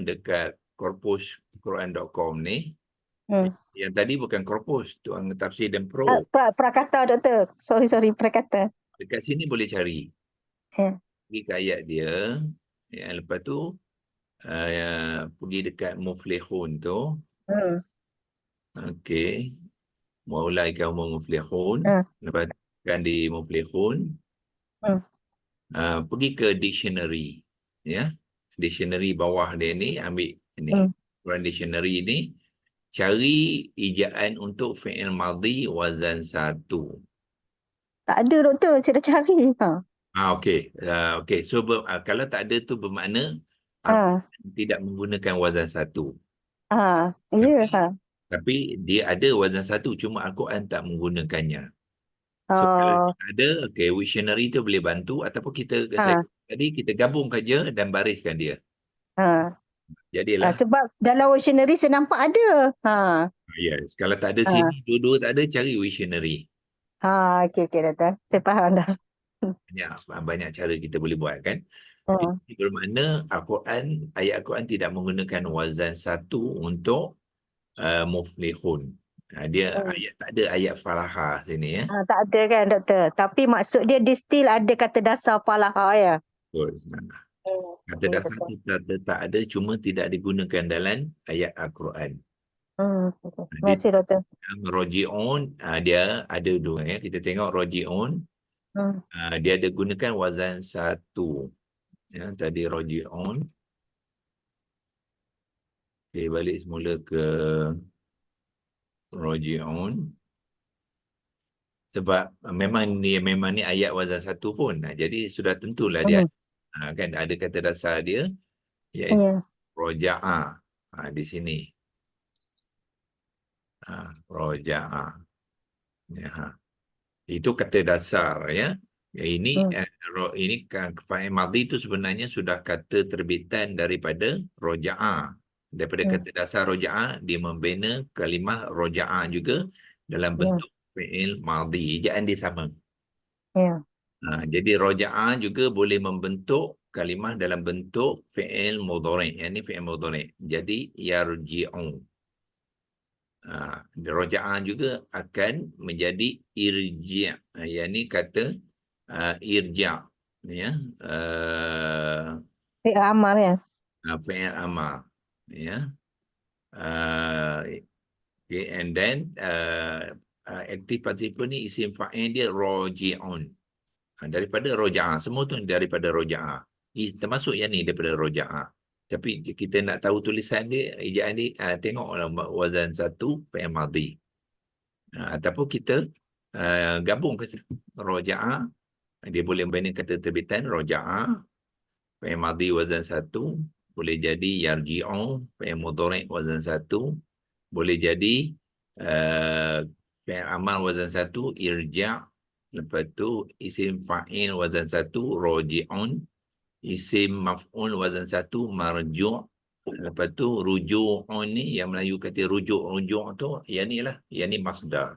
dekat korpus quran.com ni. Yang tadi bukan korpus, Tuan Tafsir dan Pro. Prakata doktor. Sorry prakata. Dekat sini boleh cari. Pergi ke ayat dia. Lepas tu pergi dekat muflihun tu. Okey. Maulaika humul muflihun. Lepas kan di muflihun. Pergi ke dictionary. Ya. Dictionary bawah dia ni, ambil ni. Quran dictionary ni. Cari ijaan untuk fi'il madhi wazan 1. Tak ada doktor, saya dah cari. Okey. Okey. So kalau tak ada tu bermakna tidak menggunakan wazan 1. Tapi dia ada wazan 1, cuma Al-Quran tak menggunakannya. So kalau ada, okey, dictionary tu boleh bantu ataupun tadi kita gabung saja dan bariskan dia. Jadilah. Sebab dalam dictionary saya nampak ada. Yes. Kalau tak ada sini, dua-dua tak ada, cari dictionary. Okey doktor. Saya faham dah. Banyak cara kita boleh buat kan. Ini bermakna Al-Quran, ayat Al-Quran tidak menggunakan wazan 1 untuk muflihun. Dia ayat tak ada ayat falaha sini ya. Tak ada kan doktor. Tapi maksud dia still ada kata dasar falaha ya. Betul. Kata dasar tak ada, cuma tidak digunakan dalam ayat Al-Quran. Terima kasih doktor. Roji'un dia ada dua ya. Kita tengok roji'un. Dia ada gunakan wazan 1. Ya, tadi roji'un. Okay, balik semula ke roji'un. Sebab memang ni ayat wazan 1 pun. Jadi sudah tentulah dia kan ada kata dasar dia iaitu roja'a di sini. Roja'a. Itu kata dasar ya. Ini fa'il madhi itu sebenarnya sudah kata terbitan daripada roja'a. Daripada kata dasar roja'a, dia membina kalimah roja'a juga dalam bentuk fi'il madhi. Ejaan dia sama. Jadi roja'a juga boleh membentuk kalimah dalam bentuk fi'il mudhari'. Yang ini fi'il mudhari'. Jadi yarji'u. Roja'a juga akan menjadi irji'. Yang ini kata irja' ya. Fi'il amar ya. Fi'il amar ya. Okay, and then active participle ni isim fa'il dia roji'un. Daripada roja'a. Semua tu daripada roja'a. Termasuk yang ni daripada roja'a. Tapi kita nak tahu tulisan dia, ejaan dia, tengoklah wazan 1 fi'il madhi. Ataupun kita gabung ke roja'a. Dia boleh membina kata terbitan roja'a. Fi'il madhi wazan 1. Boleh jadi yarji'u. Fi'il mudhari' wazan 1. Boleh jadi fi'il amal wazan 1 irja'. Lepas tu isim fa'il wazan 1 roji'un. Isim maf'ul wazan 1 marju'. Lepas tu ruju'un ni, yang Melayu kata rujuk tu, yang ni lah, yang ni masdar.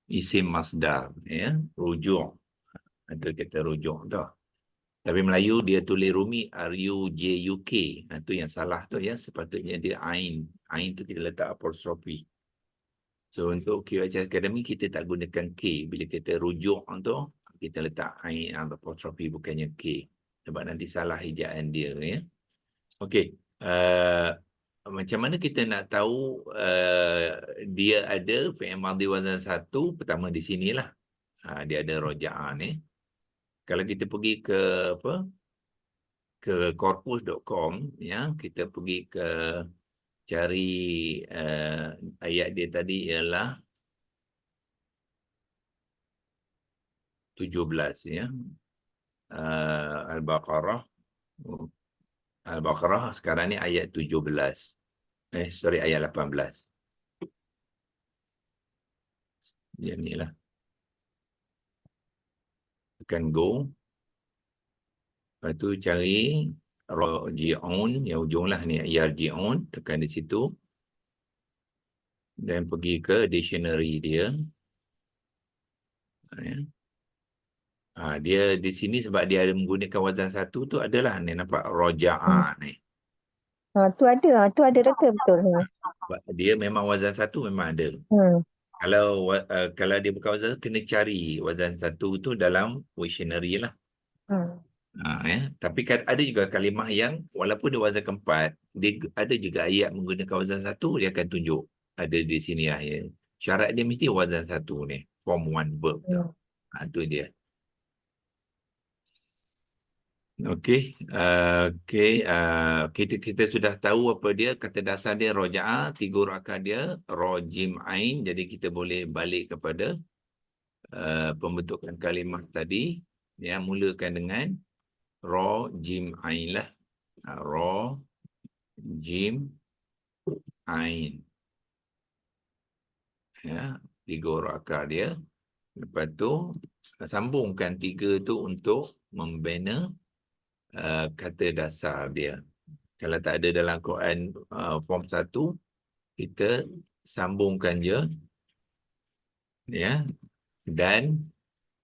Isim masdar, ya, rujuk. Itu kata rujuk tu. Tapi Melayu dia tulis rumi R-U-J-U-K. Itu yang salah tu ya. Sepatutnya dia ain. Ain tu kita letak apostrofi. So untuk QHS Academy kita tak gunakan K. Bila kita rujuk tu, kita letak ain apostrofi bukannya K. Sebab nanti salah ejaan dia ya. Okey. Macam mana kita nak tahu dia ada fi'il madhi wazan 1? Pertama di sinilah. Dia ada roja'ah ni. Kalau kita pergi ke apa? Ke corpus.com ya, kita pergi ke cari ayat dia tadi ialah 17 ya. Al-Baqarah sekarang ni ayat 17. Ayat 18. Yang ni lah. Tekan go. Lepas tu cari roji'un, yang ujung lah ni, yarji'un, tekan di situ. Dan pergi ke dictionary dia. Dia di sini sebab dia ada menggunakan wazan 1 tu adalah ni nampak roja'ah ni. Tu ada rata betul. Dia memang wazan 1 memang ada. Kalau dia bukan wazan 1, kena cari wazan 1 tu dalam dictionary lah. Tapi kan ada juga kalimah yang walaupun dia wazan keempat, dia ada juga ayat menggunakan wazan 1, dia akan tunjuk ada di sini lah ya. Syarat dia mesti wazan 1 ni, form 1 verb tu. Itu dia. Okey, kita sudah tahu apa dia, kata dasar dia roja'ah, 3 rakaat dia rojim ain. Jadi kita boleh balik kepada pembentukan kalimah tadi ya, mulakan dengan ro jim ain lah. Ro jim ain. Ya, 3 rakaat dia. Lepas tu sambungkan 3 tu untuk membina kata dasar dia. Kalau tak ada dalam Quran form 1, kita sambungkan je ya, dan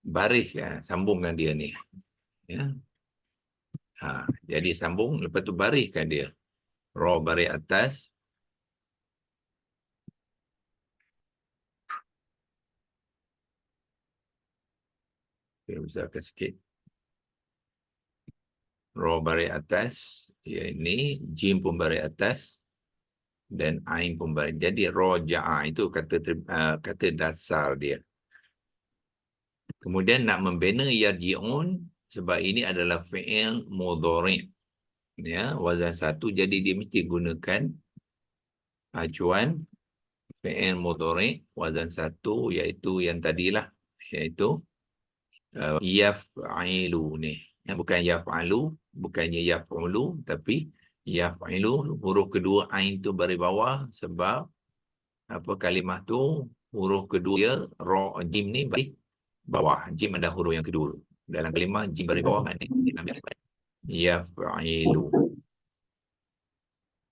baris sambungkan dia ni ya. Jadi sambung, lepas tu bariskan dia. Ra baris atas. Kita besarkan sikit. Ra baris atas. Ya, ini jim pun baris atas. Dan ain pun baris. Jadi roja'ah itu kata dasar dia. Kemudian nak membina yarji'un, sebab ini adalah fi'il mudhari'. Ya, wazan 1, jadi dia mesti gunakan acuan fi'il mudhari' wazan 1, iaitu yang tadilah, iaitu yaf'ilu ni. Bukan yaf'alu, bukannya yaf'ulu, tapi yaf'ilu, huruf kedua ain tu baris bawah, sebab apa kalimah tu huruf kedua ra jim ni baris bawah. Jim ada huruf yang kedua. Dalam kalimah jim baris bawah maknanya yaf'ilu.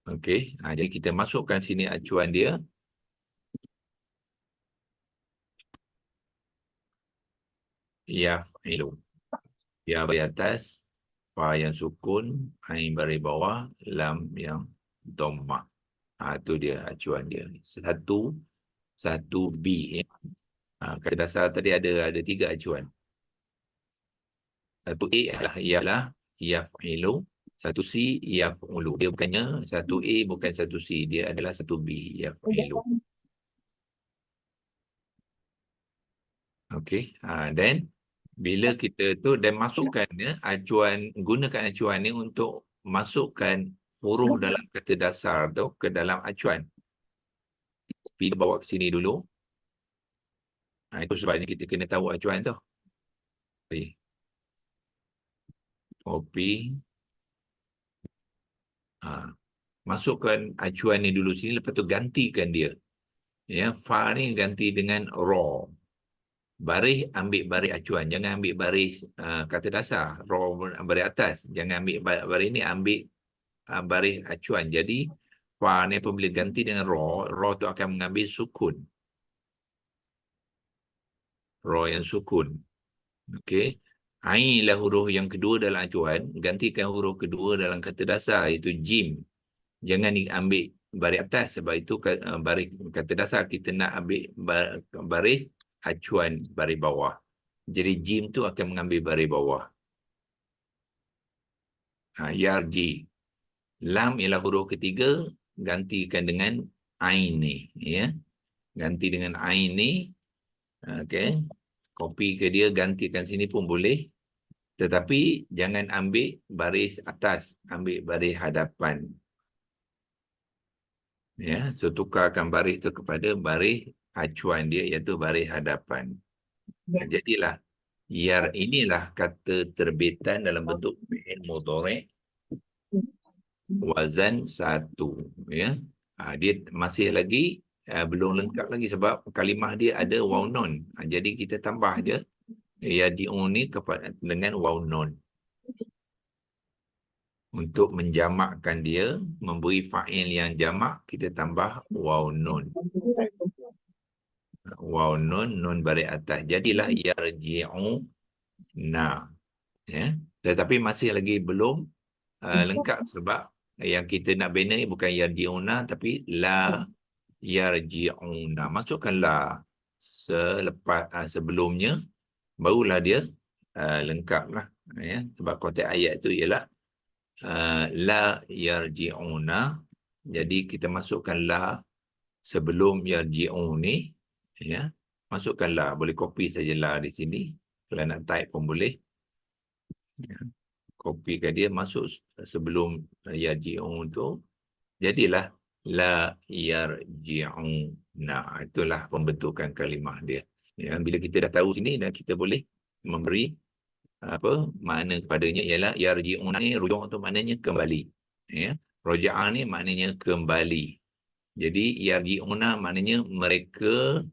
Okey, jadi kita masukkan sini acuan dia. Yaf'ilu. Ya baris atas, fa yang sukun, ain baris bawah, lam yang dhammah. Itu dia acuan dia. 1B ya. Kata dasar tadi ada 3 acuan. 1A ialah yaf'ilu, 1C yaf'ulu. Dia bukannya 1A bukan 1C, dia adalah 1B yaf'ilu. Okey, then bila kita tu dan masukkan ya, gunakan acuan ni untuk masukkan huruf dalam kata dasar tu ke dalam acuan. Kita bawa ke sini dulu. Itu sebabnya kita kena tahu acuan tu. Copy. Masukkan acuan ni dulu sini, lepas tu gantikan dia. Ya, fa ni ganti dengan ra. Baris ambil baris acuan, jangan ambil baris kata dasar. Ra baris atas, jangan ambil baris ni, ambil baris acuan. Jadi fa ni apabila ganti dengan ra tu akan mengambil sukun. Ra yang sukun. Okey. Ain lah huruf yang kedua dalam acuan, gantikan huruf kedua dalam kata dasar iaitu jim. Jangan diambil baris atas sebab itu baris kata dasar, kita nak ambil baris acuan baris bawah. Jadi jim tu akan mengambil baris bawah. Yarji. Lam ialah huruf ketiga, gantikan dengan ain ni, ya. Ganti dengan ain ni. Okey. Copy ke dia, gantikan sini pun boleh. Tetapi jangan ambil baris atas, ambil baris hadapan. Ya, so tukarkan baris tu kepada baris acuan dia iaitu baris hadapan. Jadilah inilah kata terbitan dalam bentuk fi'il mudhari' wazan 1, ya. Dia masih lagi belum lengkap lagi sebab kalimah dia ada waw nun. Jadi kita tambah je yarji'un ni kepada dengan waw nun. Untuk menjamakkan dia, memberi fa'il yang jamak, kita tambah waw nun. Waw nun, nun baris atas. Jadilah yarji'una. Ya. Tetapi masih lagi belum lengkap sebab yang kita nak bina bukan yarji'una tapi la yarji'una. Masukkan la selepas sebelumnya, barulah dia lengkap lah. Ya. Sebab konteks ayat tu ialah la yarji'una. Jadi kita masukkan la sebelum yarji'un ni, ya. Masukkan la, boleh copy saja la di sini. Kalau nak type pun boleh. Ya. Copykan dia masuk sebelum yarji'un tu. Jadilah la yarji'una. Itulah pembentukan kalimah dia. Ya, bila kita dah tahu sini dan kita boleh memberi makna kepadanya ialah yarji'una ni rujuk tu maknanya kembali. Ya. Roja'ah ni maknanya kembali. Jadi yarji'una maknanya mereka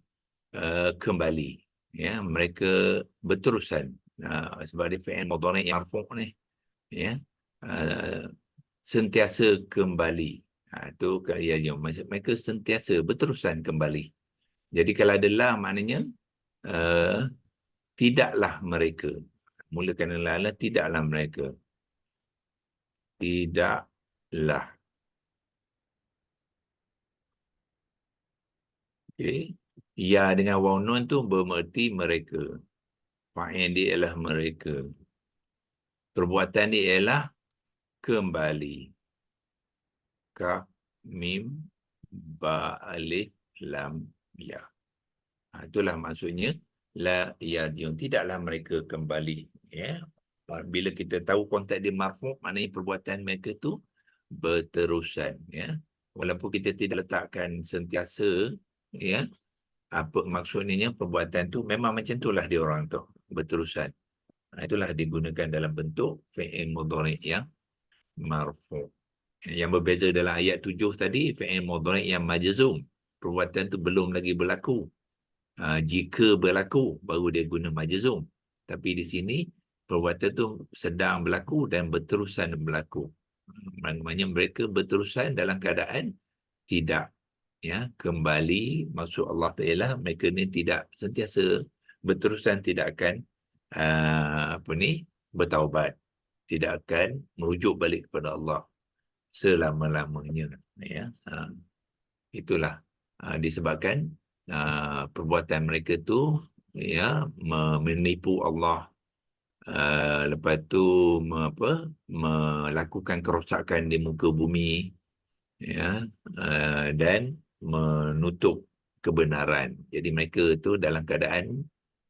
kembali. Ya, mereka berterusan. Sebab dia fi'il mudhari' yang marfu' ni. Ya. Sentiasa kembali. Itu yarji'un. Mereka sentiasa berterusan kembali. Jadi kalau ada la maknanya tidaklah mereka. Mulakan la, tidaklah mereka. Tidaklah. Okay. Ya dengan waw nun tu bermerti mereka. Fa'il dia ialah mereka. Perbuatan dia ialah kembali. Kaf, mim, ba, alif, lam, ya. Itulah maksudnya la yarji'un. Tidaklah mereka kembali. Ya. Bila kita tahu konteks dia marfu', maknanya perbuatan mereka tu berterusan. Ya. Walaupun kita tidak letakkan sentiasa, ya, apa maksudnya perbuatan tu memang macam itulah dia orang tu, berterusan. Itulah digunakan dalam bentuk fi'il mudhari' yang marfu'. Yang berbeza dalam ayat 7 tadi, fi'il mudhari' yang majzum. Perbuatan tu belum lagi berlaku. Jika berlaku, baru dia guna majzum. Tapi di sini, perbuatan tu sedang berlaku dan berterusan berlaku. Maknanya mereka berterusan dalam keadaan tidak. Ya, kembali, maksud Allah Ta'ala, mereka ni tidak sentiasa berterusan, tidak akan bertaubat, tidak akan merujuk balik kepada Allah selama-lamanya. Ya. Itulah disebabkan perbuatan mereka tu, ya, menipu Allah, lepas tu melakukan kerosakan di muka bumi, ya, dan menutup kebenaran. Jadi mereka tu dalam keadaan,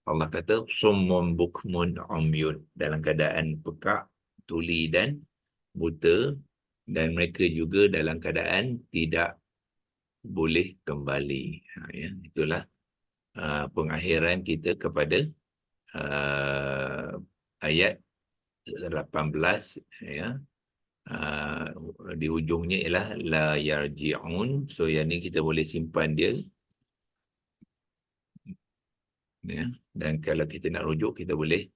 Allah kata summun bukmun umyun, dalam keadaan pekak, tuli dan buta, dan mereka juga dalam keadaan tidak boleh kembali. Ya, itulah pengakhiran kita kepada ayat 18, ya. Di hujungnya ialah la yarji'un. So yang ni kita boleh simpan dia, ya. Dan kalau kita nak rujuk, kita boleh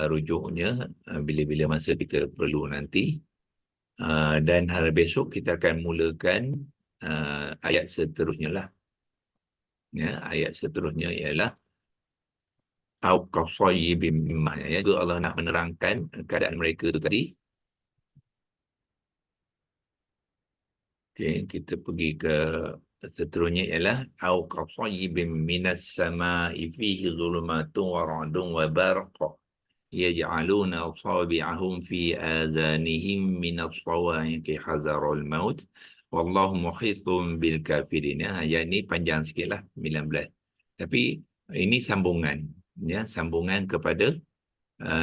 rujuknya bila-bila masa kita perlu nanti. Dan hari besok kita akan mulakan ayat seterusnya lah. Ya, ayat seterusnya ialah au qasayyibim mimma, ya, Allah nak menerangkan keadaan mereka itu tadi. Okey, kita pergi ke seterusnya ialah au qasayyibim minas sama'i fihi dhulumatun wa ra'dun wa barq yaj'aluna asabi'ahum fi adhanihim minas sawa'iqi hazaral maut wallahu muhitun bil kafirin. Ayat ni panjang sikitlah, 19. Tapi ini sambungan, ya, sambungan kepada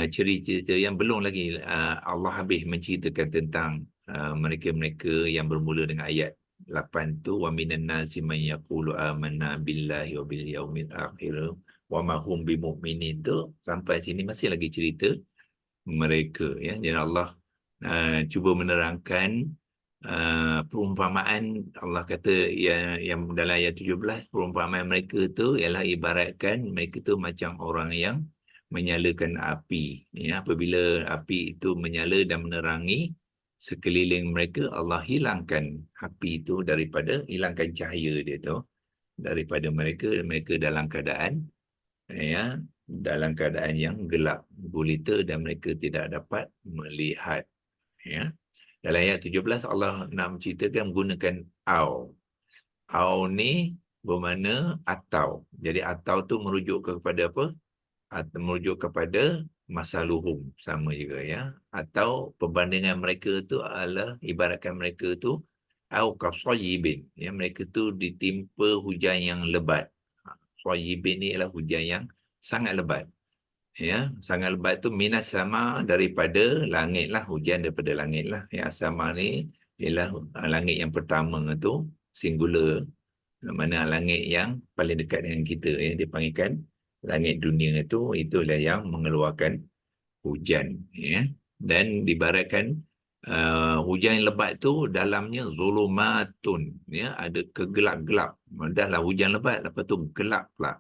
cerita-cerita yang belum lagi Allah habis menceritakan tentang mereka-mereka yang bermula dengan ayat 8 tu, wa minan nasi man yaqulu amanna billahi wa bil yaumil akhir wa ma hum bimu'minin, tu sampai sini masih lagi cerita mereka, ya. Dan Allah cuba menerangkan perumpamaan. Allah kata yang dalam ayat 17, perumpamaan mereka tu ialah ibaratkan mereka tu macam orang yang menyalakan api, ya. Apabila api itu menyala dan menerangi sekeliling mereka, Allah hilangkan api itu hilangkan cahaya dia tu daripada mereka dalam keadaan, ya, dalam keadaan yang gelap gulita dan mereka tidak dapat melihat, ya. Dalam ayat 17 Allah nak menceritakan menggunakan au. Au ni bermakna atau. Jadi atau tu merujuk kepada apa? Atau merujuk kepada masa luhum, sama juga, ya. Atau perbandingan mereka tu adalah ibaratkan mereka tu au qasayyibin, ya, mereka tu ditimpa hujan yang lebat. Qasayyibin ni ialah hujan yang sangat lebat, ya. Sangat lebat tu minas sama, daripada langit lah, hujan daripada langit lah, ya. Sama ni ialah langit yang pertama tu, singular, mana langit yang paling dekat dengan kita, ya, dipanggilkan langit dunia itu, itulah yang mengeluarkan hujan, ya. Dan dibaratkan hujan yang lebat tu dalamnya zulumatun, ya, ada kegelap-gelap. Dahlah hujan lebat, lepas tu gelap pula.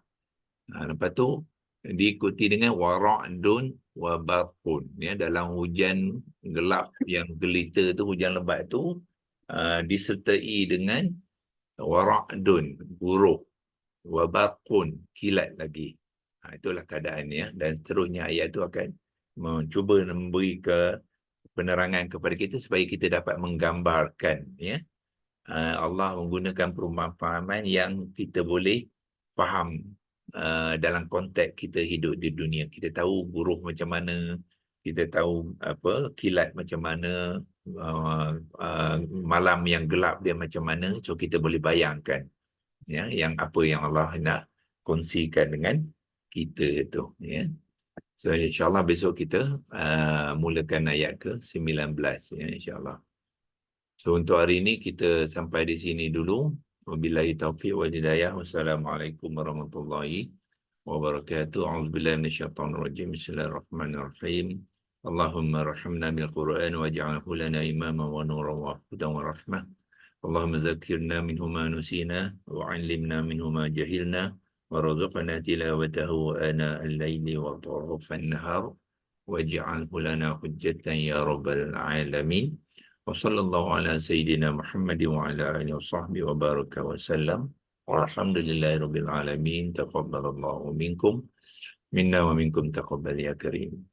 Lepas tu diikuti dengan wara'dun wa barqun, ya. Dalam hujan gelap yang gelita tu, hujan lebat tu disertai dengan wara'dun, buruh, wa barqun, kilat lagi. Itulah keadaannya. Dan seterusnya ayat itu akan mencuba memberi penerangan kepada kita supaya kita dapat menggambarkan, ya. Allah menggunakan perumpamaan yang kita boleh faham dalam konteks kita hidup di dunia. Kita tahu buruh macam mana, kita tahu apa kilat macam mana, malam yang gelap dia macam mana. So kita boleh bayangkan, ya, yang apa yang Allah nak kongsikan dengan kita tu, ya. So insyaAllah besok kita mulakan ayat ke-19, ya, insyaAllah. So untuk hari ini kita sampai di sini dulu. Wabillahi taufiq wal hidayah. Wassalamualaikum warahmatullahi wabarakatuh. A'udzubillahi minasyaitonir rajim. Bismillahirrahmanirrahim. Allahumma rahimna bil Qur'an waj'alhu lana imama wa nuran wa hudan wa rahmah. Allahumma zakkirna minhu ma nusina wa 'allimna minhu ma jahilna. وارزقنا تلاوته آناء الليل وطرف النهار واجعله لنا حجة يا رب العالمين وصلى الله على سيدنا محمد وعلى آله وصحبه وبارك وسلم والحمد لله رب العالمين تقبل الله منكم منا ومنكم تقبل يا كريم.